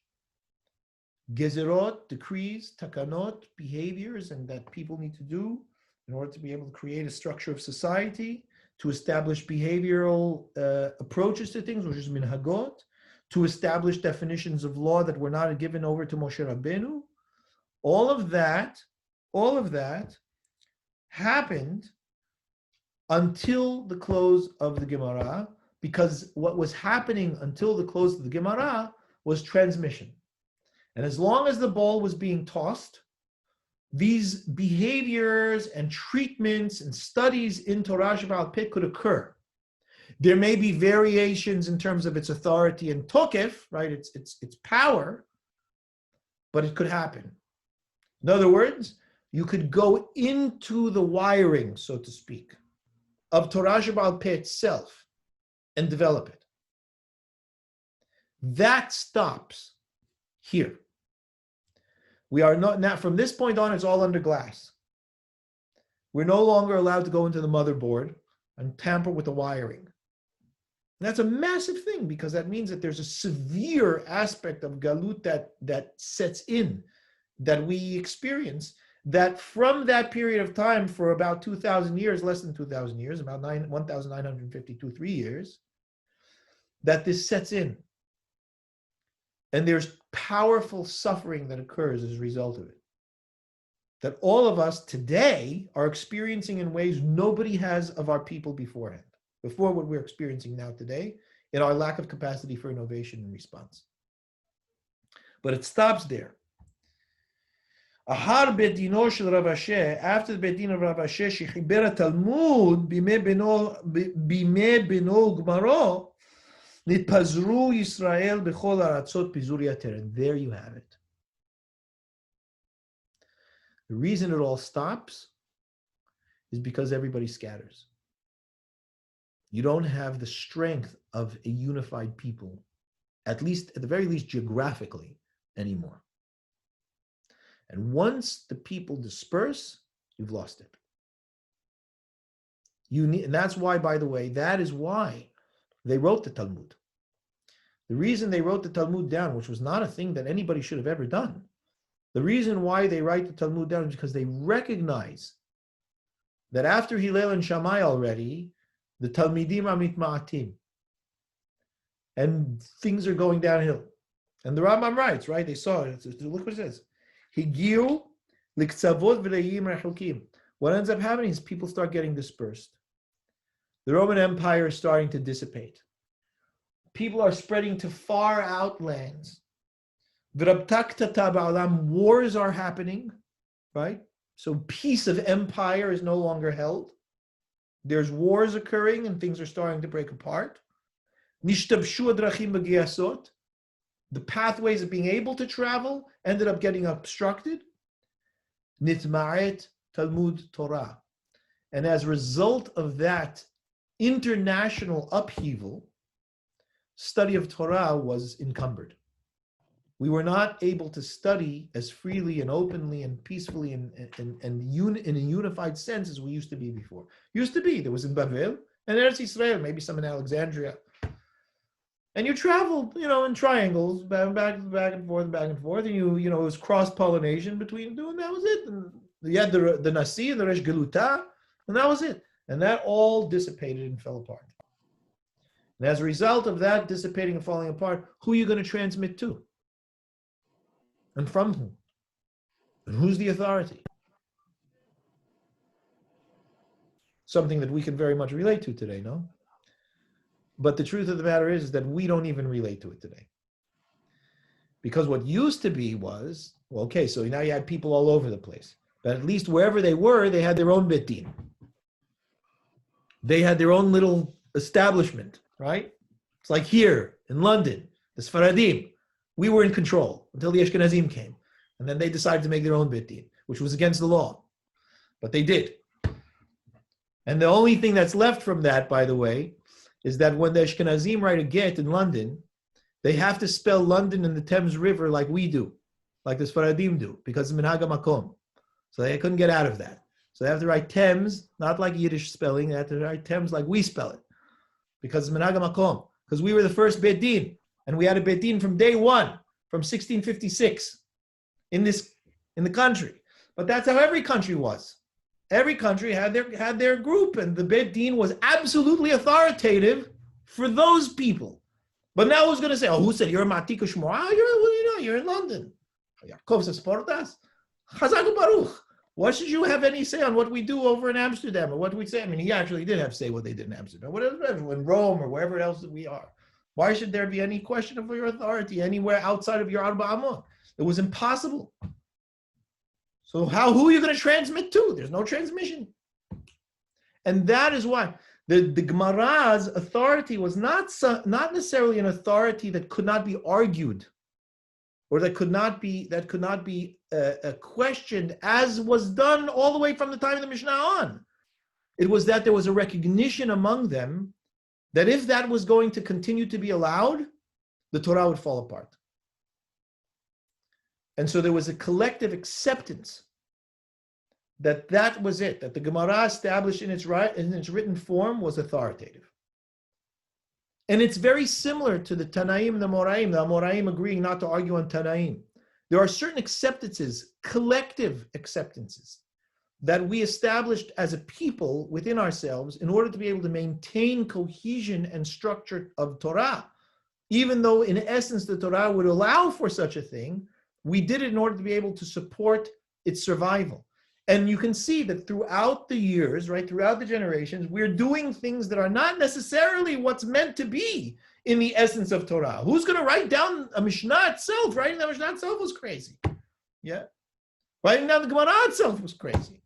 gezerot, decrees, takanot, behaviors, and that people need to do in order to be able to create a structure of society, to establish behavioral approaches to things, which is minhagot, to establish definitions of law that were not given over to Moshe Rabbeinu. All of that happened until the close of the Gemara, because what was happening until the close of the Gemara was transmission. And as long as the ball was being tossed, these behaviors and treatments and studies in Torah Sheba'al Peh could occur. There may be variations in terms of its authority and tokef, right? Its power, but it could happen. In other words, you could go into the wiring, so to speak, of Torah Sheba'al Peh itself and develop it. That stops here. We are not now, from this point on, it's all under glass. We're no longer allowed to go into the motherboard and tamper with the wiring. And that's a massive thing, because that means that there's a severe aspect of galut that sets in, that we experience, that from that period of time for about 2,000 years, less than 2,000 years, about 1,952, 3 years, that this sets in. And there's powerful suffering that occurs as a result of it, that all of us today are experiencing in ways nobody has of our people beforehand, before what we're experiencing now today, in our lack of capacity for innovation and response. But it stops there. Ahar Bet Dino shel Rav Ashi, after the Bet Din of Rav Ashi, shechiber Talmud bimei beno Gemara, nitpazru Yisrael bechol aratzot pizur yater. And there you have it. The reason it all stops is because everybody scatters. You don't have the strength of a unified people, at the very least geographically, anymore. And once the people disperse, you've lost it. And that's why, by the way, that is why they wrote the Talmud. The reason they wrote the Talmud down, which was not a thing that anybody should have ever done, the reason why they write the Talmud down is because they recognize that after Hillel and Shammai already, the Talmidim are mitma'atim, and things are going downhill. And the Rambam writes, right? They saw it. Look what it says. Higiu liktzavot v'le'yim rechukim. What ends up happening is people start getting dispersed. The Roman Empire is starting to dissipate. People are spreading to far out lands. Wars are happening, right? So peace of empire is no longer held. There's wars occurring and things are starting to break apart. The pathways of being able to travel ended up getting obstructed. Nitma'et Talmud Torah. And as a result of that international upheaval, study of Torah was encumbered. We were not able to study as freely and openly and peacefully and in a unified sense as we used to be before. There was in Bavel and Eretz Yisrael, maybe some in Alexandria. And you traveled, in triangles, back and forth, and it was cross-pollination between two, and that was it. And You had the Nasi and the Resh Geluta, and that was it. And that all dissipated and fell apart. And as a result of that dissipating and falling apart, who are you going to transmit to? And from whom? And who's the authority? Something that we can very much relate to today, no? But the truth of the matter is that we don't even relate to it today. Because what used to be was, well, okay, so now you had people all over the place. But at least wherever they were, they had their own Bet Din. They had their own little establishment, right? It's like here in London, the Sfaradim, we were in control until the Ashkenazim came. And then they decided to make their own Bet Din, which was against the law. But they did. And the only thing that's left from that, by the way, is that when the Ashkenazim write a get in London, they have to spell London and the Thames River like we do, like the Sfaradim do, because it's Minhag HaMakom. So they couldn't get out of that. So they have to write Thames, not like Yiddish spelling. They have to write Thames like we spell it, because it's Minhag HaMakom. Because we were the first Bet Din, and we had a Bet Din from day one, from 1656, in the country. But that's how every country was. Every country had their group, and the Bet Din was absolutely authoritative for those people. But now who's going to say, oh, who said you're a Matika Shmoa? You're in London. Yaakov says, Portas. Chazak Baruch. Why should you have any say on what we do over in Amsterdam or what we say? I mean, he actually did have say what they did in Amsterdam, whatever, in Rome or wherever else that we are. Why should there be any question of your authority anywhere outside of your Arba Amot? It was impossible. So who are you going to transmit to? There's no transmission. And that is why the Gemara's authority was not necessarily an authority that could not be argued, or that could not be questioned, as was done all the way from the time of the Mishnah on. It was that there was a recognition among them that if that was going to continue to be allowed, the Torah would fall apart. And so there was a collective acceptance that was it, that the Gemara established in its written form was authoritative. And it's very similar to the Tanaim and the Amoraim agreeing not to argue on Tanaim. There are certain acceptances, collective acceptances, that we established as a people within ourselves in order to be able to maintain cohesion and structure of Torah. Even though in essence the Torah would allow for such a thing, we did it in order to be able to support its survival. And you can see that throughout the years, right, throughout the generations, we're doing things that are not necessarily what's meant to be in the essence of Torah. Who's going to write down a Mishnah itself? Writing the Mishnah itself was crazy. Yeah. Writing down the Gemara itself was crazy.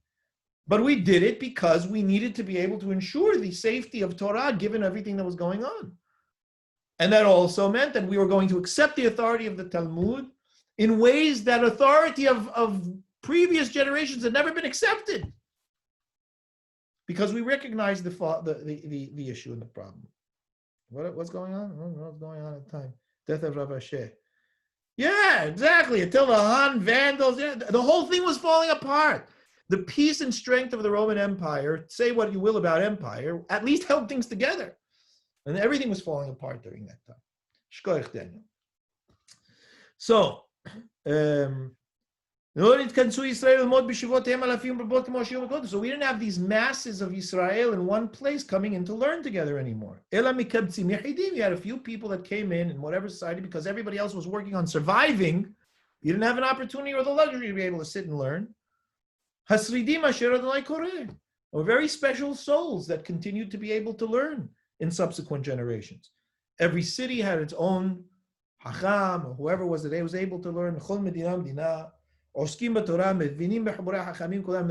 But we did it because we needed to be able to ensure the safety of Torah given everything that was going on. And that also meant that we were going to accept the authority of the Talmud in ways that authority of previous generations had never been accepted, because we recognize the issue and the problem. What's going on? I don't know what's going on at the time. Death of Rabbi Sheh. Yeah, exactly. Until the Han Vandals, the whole thing was falling apart. The peace and strength of the Roman Empire, say what you will about empire, at least held things together. And everything was falling apart during that time. Shkoich Daniel. So, so we didn't have these masses of Israel in one place coming in to learn together anymore. You had a few people that came in whatever society, because everybody else was working on surviving. You didn't have an opportunity or the luxury to be able to sit and learn. Or very special souls that continued to be able to learn in subsequent generations. Every city had its own Hacham, or whoever was able to learn. And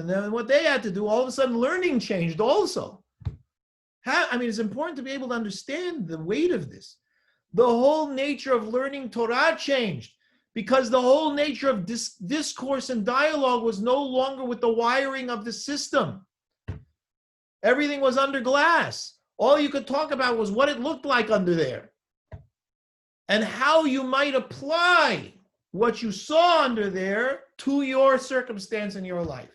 then what they had to do, all of a sudden learning changed also. It's important to be able to understand the weight of this. The whole nature of learning Torah changed, because the whole nature of discourse and dialogue was no longer with the wiring of the system. Everything was under glass. All you could talk about was what it looked like under there, and how you might apply what you saw under there to your circumstance in your life.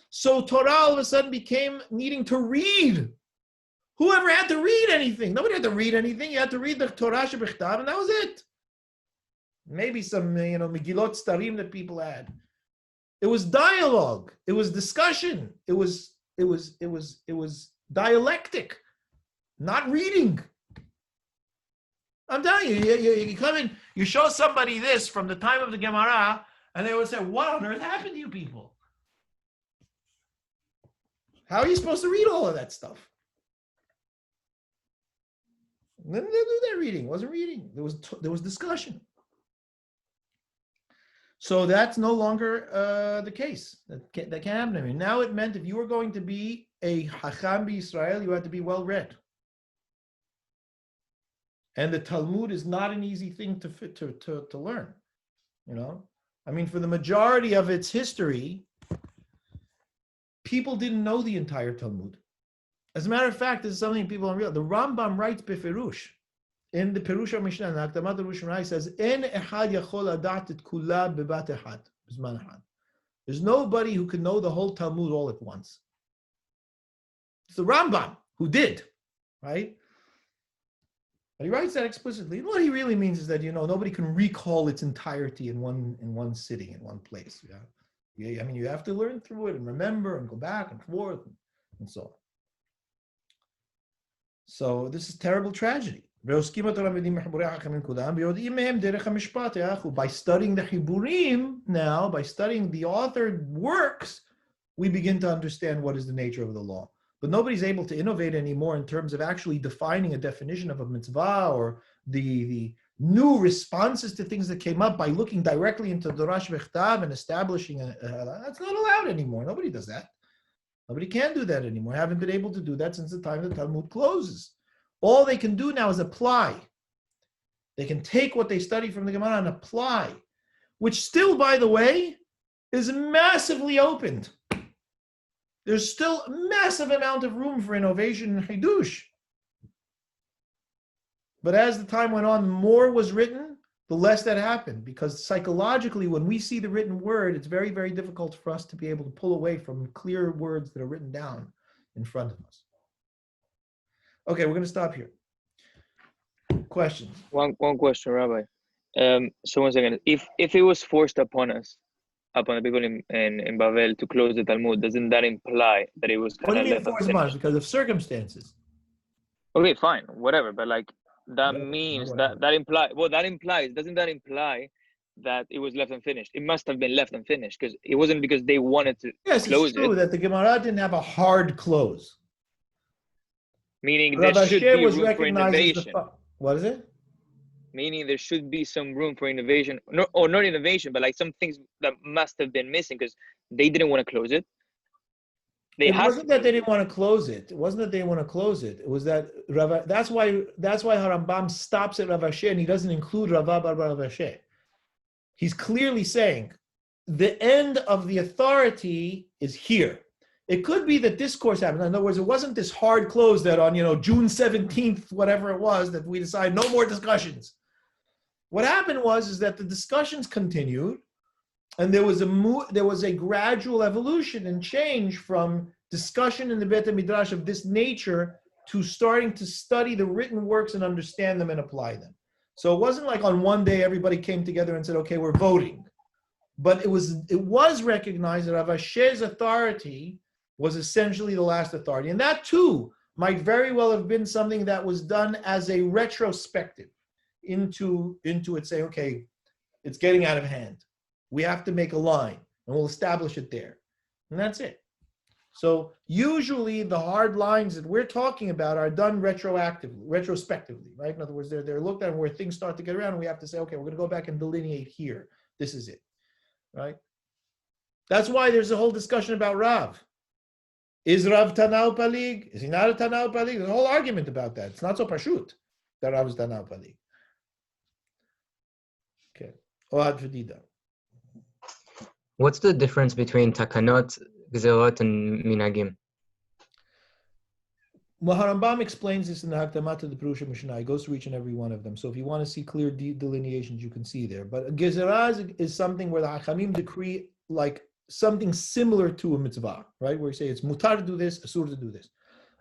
So Torah all of a sudden became needing to read. Whoever had to read anything? Nobody had to read anything. You had to read the Torah Shebichtav, and that was it. Maybe some, Megillot Starim that people had. It was dialogue. It was discussion. It was dialectic, not reading. I'm telling you, you come in, you show somebody this from the time of the Gemara, and they would say, what on earth happened to you people? How are you supposed to read all of that stuff? They didn't do that reading. It wasn't reading. There was discussion. So that's no longer the case. That can't happen to me. Now it meant if you were going to be a Hacham b'Yisrael, you had to be well read. And the Talmud is not an easy thing to learn. You know, I mean, for the majority of its history, people didn't know the entire Talmud. As a matter of fact, this is something people don't realize. The Rambam writes beferush in the Perush Mishneh, the Hakdamat Rishonai says, "En echad yachol adat et kula bebat echad, b'zman echad." There's nobody who can know the whole Talmud all at once. It's the Rambam who did, right? But he writes that explicitly. And what he really means is that, you know, nobody can recall its entirety in one sitting, in one place. Yeah, I mean, you have to learn through it and remember and go back and forth and so on. So this is terrible tragedy. By studying the Hiburim now, by studying the authored works, we begin to understand what is the nature of the law. But nobody's able to innovate anymore in terms of actually defining a definition of a mitzvah or the new responses to things that came up by looking directly into Dorash Vechtav and establishing that's not allowed anymore. Nobody does that. Nobody can do that anymore. Haven't been able to do that since the time the Talmud closes. All they can do now is apply. They can take what they study from the Gemara and apply, which still, by the way, is massively opened. There's still a massive amount of room for innovation and chidush. But as the time went on, more was written, the less that happened. Because psychologically, when we see the written word, it's very, very difficult for us to be able to pull away from clear words that are written down in front of us. Okay, we're going to stop here. Questions? One question, Rabbi. So once again, if it was forced upon the people in Bavel to close the Talmud, doesn't that imply that it was kind of left unfinished? Because of circumstances. Okay, fine, whatever. But like that means that implies doesn't that imply that it was left unfinished? It must have been left unfinished because it wasn't because they wanted to close it. Yes, it's true that the Gemara didn't have a hard close. Meaning there should be room for innovation. What is it? Meaning there should be some room for innovation, or not innovation, but like some things that must have been missing because they didn't want to close it. It wasn't that they didn't want to close it. It wasn't that they didn't want to close it. It was that that's why Harambam stops at Rav Ashi and he doesn't include Rava bar Rav Ashi. He's clearly saying the end of the authority is here. It could be that discourse happened. In other words, it wasn't this hard close that on June 17th, whatever it was, that we decided no more discussions. What happened is that the discussions continued, and there was a gradual evolution and change from discussion in the Bet Midrash of this nature to starting to study the written works and understand them and apply them. So it wasn't like on one day everybody came together and said, okay, we're voting. But it was recognized that Rav Ashi's authority was essentially the last authority. And that too might very well have been something that was done as a retrospective into it, saying, okay, it's getting out of hand. We have to make a line and we'll establish it there. And that's it. So usually the hard lines that we're talking about are done retrospectively, right? In other words, they're looked at where things start to get around and we have to say, okay, we're going to go back and delineate here. This is it, right? That's why there's a whole discussion about Rav. Is Rav Tanau Palig? Is he not a Tanau Palig? There's a whole argument about that. It's not so pashut that Rav is Tanau Palig. Okay. Ohad Fedida. What's the difference between takanot, gzerot, and minagim? Harambam explains this in the Hakdamat to the Perush Mishneh. He goes through each and every one of them. So if you want to see clear delineations, you can see there. But gezerah is something where the Hachamim decree like something similar to a mitzvah, right? Where you say it's mutar to do this, asur to do this.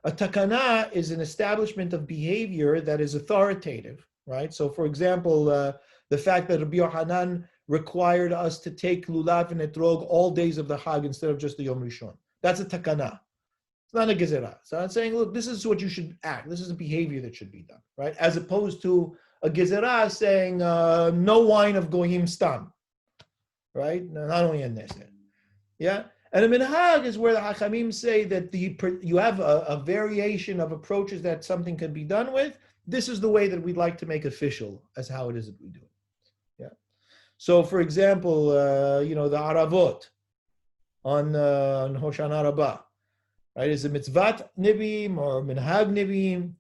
A takana is an establishment of behavior that is authoritative, right? So for example, the fact that Rabbi Yohanan required us to take lulav and etrog all days of the Hag instead of just the Yom Rishon. That's a takana. It's not a gezerah. So I'm saying, look, this is what you should act. This is a behavior that should be done, right? As opposed to a gezerah saying no wine of goyim stam, right? No, not only in this, yeah. And a minhag is where the Hachamim say that you have a variation of approaches that something can be done with. This is the way that we'd like to make official as how it is that we do it. Yeah. So, for example, the Aravot on Hoshana Rabbah, right? Is a mitzvat nibim or minhag nibim?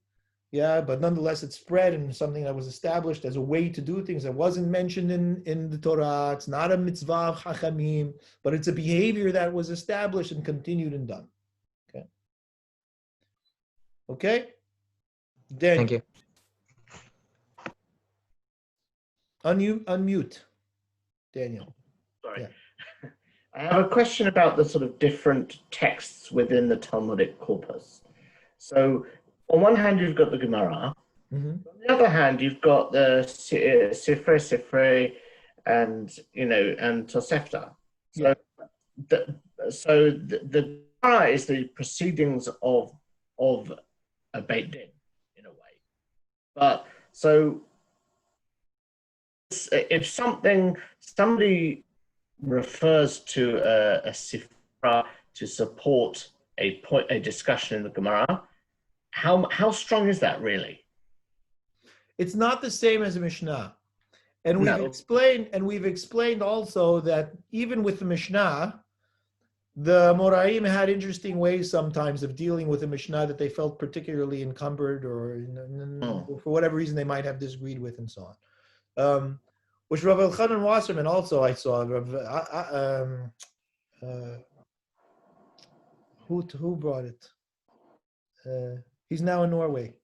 Yeah, but nonetheless, it's spread and something that was established as a way to do things that wasn't mentioned in the Torah. It's not a mitzvah of Chachamim, but it's a behavior that was established and continued and done. Okay. Okay. Daniel. Thank you. Unmute. Daniel. Sorry. Yeah. I have a question about the sort of different texts within the Talmudic corpus. So, on one hand, you've got the Gemara. Mm-hmm. On the other hand, you've got the Sifrei, and Tosefta. So, Yeah. the Gemara is the proceedings of a Beit Din in a way. But so, if somebody refers to a Sifra to support a discussion in the Gemara, how strong is that really? It's not the same as a Mishnah. And we've explained also that even with the Mishnah, the Moraim had interesting ways sometimes of dealing with a Mishnah that they felt particularly encumbered or for whatever reason they might have disagreed with and so on. Which Rav Elchanan Wasserman also I saw. Who brought it? He's now in Norway.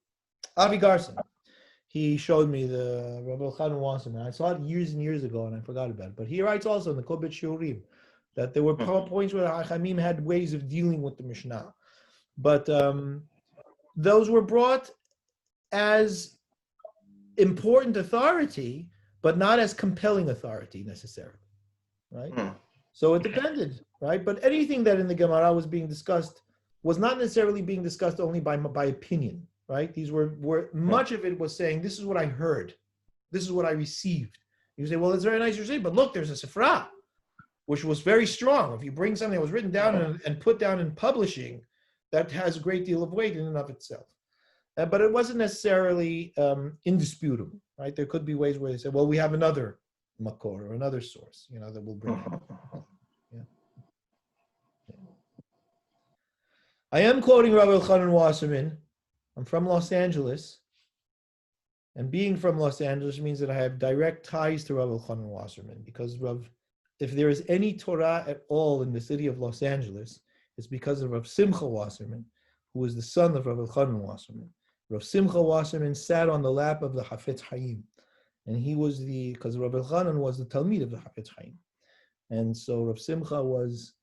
Avi Garson. He showed me the Rav Elchanan Wasserman. I saw it years and years ago and I forgot about it. But he writes also in the Kol Bet Shiurim that there were points where the Hachamim had ways of dealing with the Mishnah. But those were brought as important authority, but not as compelling authority necessarily, right? So it depended, right? But anything that in the Gemara was being discussed was not necessarily being discussed only by opinion, right? These were much of it was saying, this is what I heard, this is what I received. You say, well, it's very nice to say, but look, there's a Sifra, which was very strong. If you bring something that was written down and put down in publishing, that has a great deal of weight in and of itself. But it wasn't necessarily indisputable, right? There could be ways where they say, well, we have another makor or another source, that will bring it. Yeah. I am quoting Rabbi Elchanan Wasserman. I'm from Los Angeles. And being from Los Angeles means that I have direct ties to Rabbi Elchanan Wasserman because if there is any Torah at all in the city of Los Angeles, it's because of Rav Simcha Wasserman, who was the son of Rabbi Elchanan Wasserman. Rav Simcha Wasserman sat on the lap of the Hafetz Chaim, and he was because Rabbi Elchanan was the Talmid of the Hafetz Chaim. And so Rav Simcha was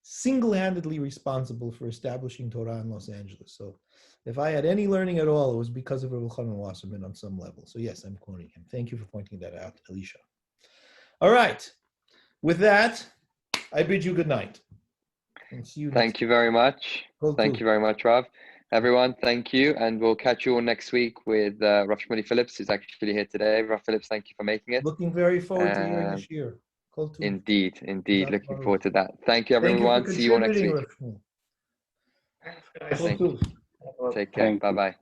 single-handedly responsible for establishing Torah in Los Angeles. So if I had any learning at all, it was because of Rabbi Elchanan Wasserman on some level. So yes, I'm quoting him. Thank you for pointing that out, Elisha. All right. With that, I bid you good night. And see you Thank you very much. Thank you very much, Rav. Everyone, thank you. And we'll catch you all next week with Rav Shmuley Phillips, who's actually here today. Rav Phillips, thank you for making it. Looking very forward to hearing this year. Indeed. Looking forward to that. Thank you, everyone. See you all next week. Thanks, guys. Take care. Bye-bye.